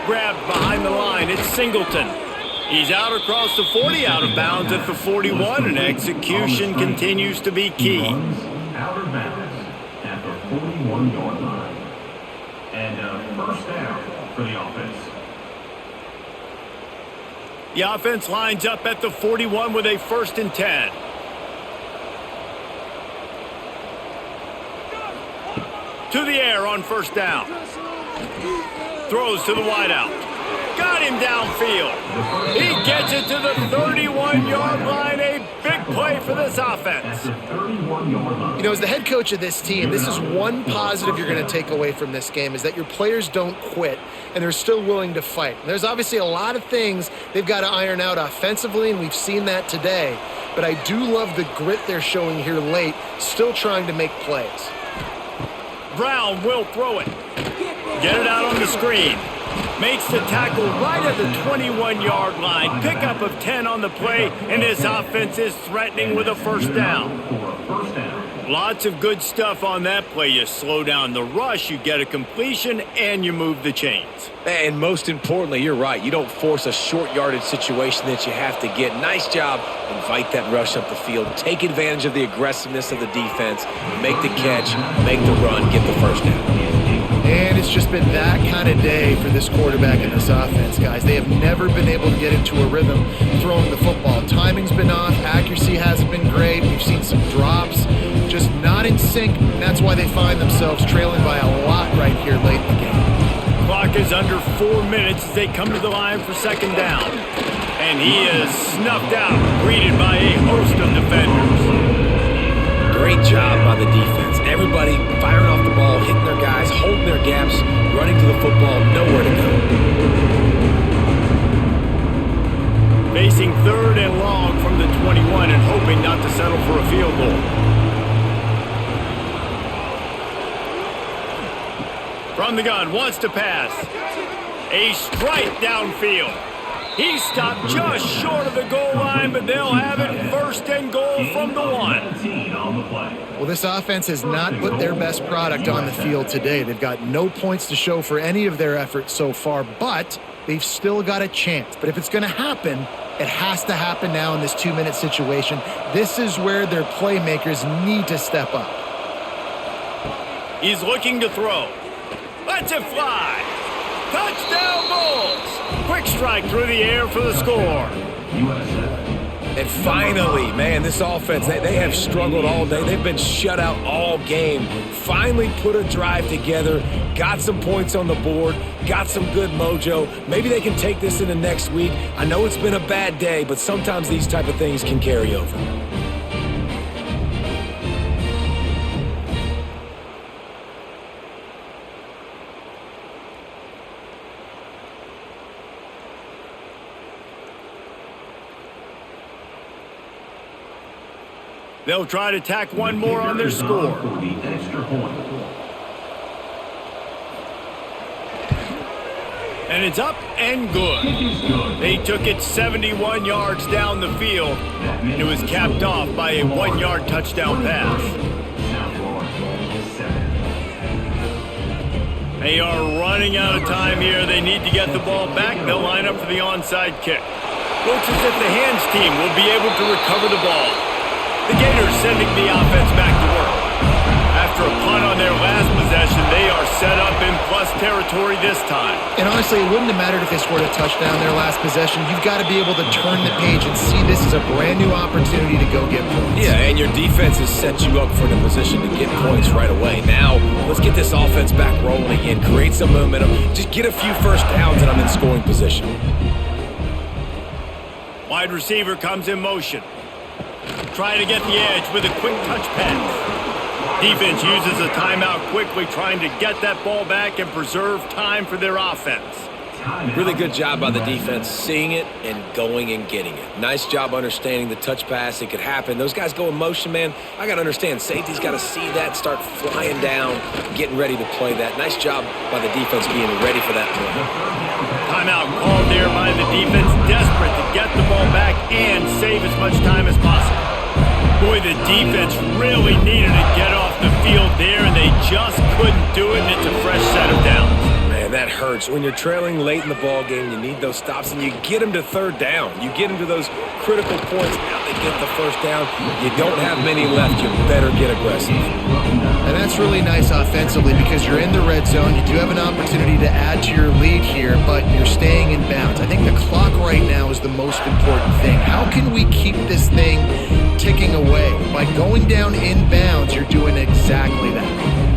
Grabbed behind the line, it's Singleton. He's out across the 40, out of bounds at the 41, and execution continues to be key. Out of bounds at the 41-yard line. And a 1st down for the offense. The offense lines up at the 41 with a 1st and 10. To the air on 1st down. Throws to the wideout. Got him downfield. He gets it to the 31-yard line. A big play for this offense. You know, as the head coach of this team, this is one positive you're going to take away from this game, is that your players don't quit and they're still willing to fight. There's obviously a lot of things they've got to iron out offensively, and we've seen that today. But I do love the grit they're showing here late, still trying to make plays. Brown will throw it. Get it out on the screen. Makes the tackle right at the 21-yard line. Pickup of 10 on the play, and this offense is threatening with a 1st down. Lots of good stuff on that play. You slow down the rush, you get a completion, and you move the chains. And most importantly, you're right. You don't force a short yardage situation that you have to get. Nice job. Invite that rush up the field. Take advantage of the aggressiveness of the defense. Make the catch, make the run, get the 1st down. And it's just been that kind of day for this quarterback and this offense, guys. They have never been able to get into a rhythm throwing the football. Timing's been off. Accuracy hasn't been great. We've seen some drops. Just not not in sync, and that's why they find themselves trailing by a lot right here late in the game. Clock is under 4 minutes as they come to the line for second down. And he is snuffed out, greeted by a host of defenders. Great job by the defense. Everybody firing off the ball, hitting their guys, holding their gaps, running to the football, nowhere to go. Facing third and long from the 21 and hoping not to settle for a field goal. From the gun, wants to pass. A strike downfield. He stopped just short of the goal line, but they'll have it first and goal from the 1. Well, this offense has not put their best product on the field today. They've got no points to show for any of their efforts so far, but they've still got a chance. But if it's going to happen, it has to happen now in this 2-minute situation. This is where their playmakers need to step up. He's looking to throw. Lets it fly. Touchdown Bulls! Quick strike through the air for the score. And finally, man, this offense, they have struggled all day. They've been shut out all game. Finally put a drive together, got some points on the board, got some good mojo. Maybe they can take this into next week. I know it's been a bad day, but sometimes these type of things can carry over. They'll try to tack one more on their score. And it's up and good. They took it 71 yards down the field, and it was capped off by a 1-yard touchdown pass. They are running out of time here. They need to get the ball back. They'll line up for the onside kick. Looks as if the hands team will be able to recover the ball. The Gators sending the offense back to work. After a punt on their last possession, they are set up in plus territory this time. And honestly, it wouldn't have mattered if they scored a touchdown their last possession. You've got to be able to turn the page and see this as a brand new opportunity to go get points. Yeah, and your defense has set you up for the position to get points right away. Now, let's get this offense back rolling again, create some momentum, just get a few first downs and I'm in scoring position. Wide receiver comes in motion. Trying to get the edge with a quick touch pass. Defense uses a timeout quickly, trying to get that ball back and preserve time for their offense. Really good job by the defense, seeing it and going and getting it. Nice job understanding the touch pass. It could happen. Those guys go in motion, man. I got to understand, safety's got to see that, start flying down, getting ready to play that. Nice job by the defense being ready for that play. Timeout called there by the defense, desperate to get the ball back and save as much time as possible. Boy, the defense really needed to get off the field there, and they just couldn't do it, and it's a fresh set of downs. Man, that hurts. When you're trailing late in the ball game, you need those stops, and you get them to third down. You get them to those critical points. Now they get the first down. You don't have many left. You better get aggressive. And that's really nice offensively because you're in the red zone. You do have an opportunity to add to your lead here, but you're staying in bounds. I think the clock right now is the most important thing. How can we keep this thing ticking away? By going down in bounds, you're doing exactly that.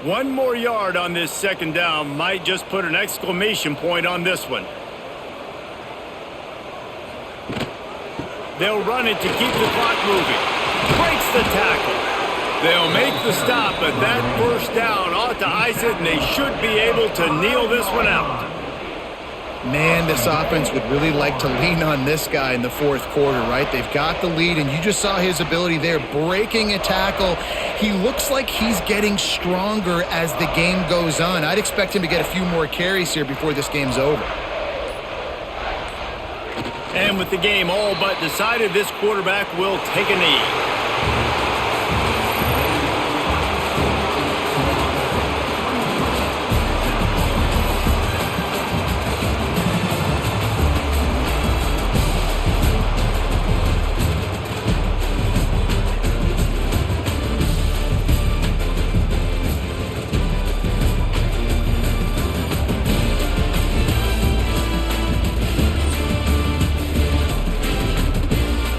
One more yard on this second down might just put an exclamation point on this one. They'll run it to keep the clock moving. Breaks the tackle. They'll make the stop, but that first down ought to ice it, and they should be able to kneel this one out. Man, this offense would really like to lean on this guy in the fourth quarter, right? They've got the lead, and you just saw his ability there, breaking a tackle. He looks like he's getting stronger as the game goes on. I'd expect him to get a few more carries here before this game's over. And with the game all but decided, this quarterback will take a knee.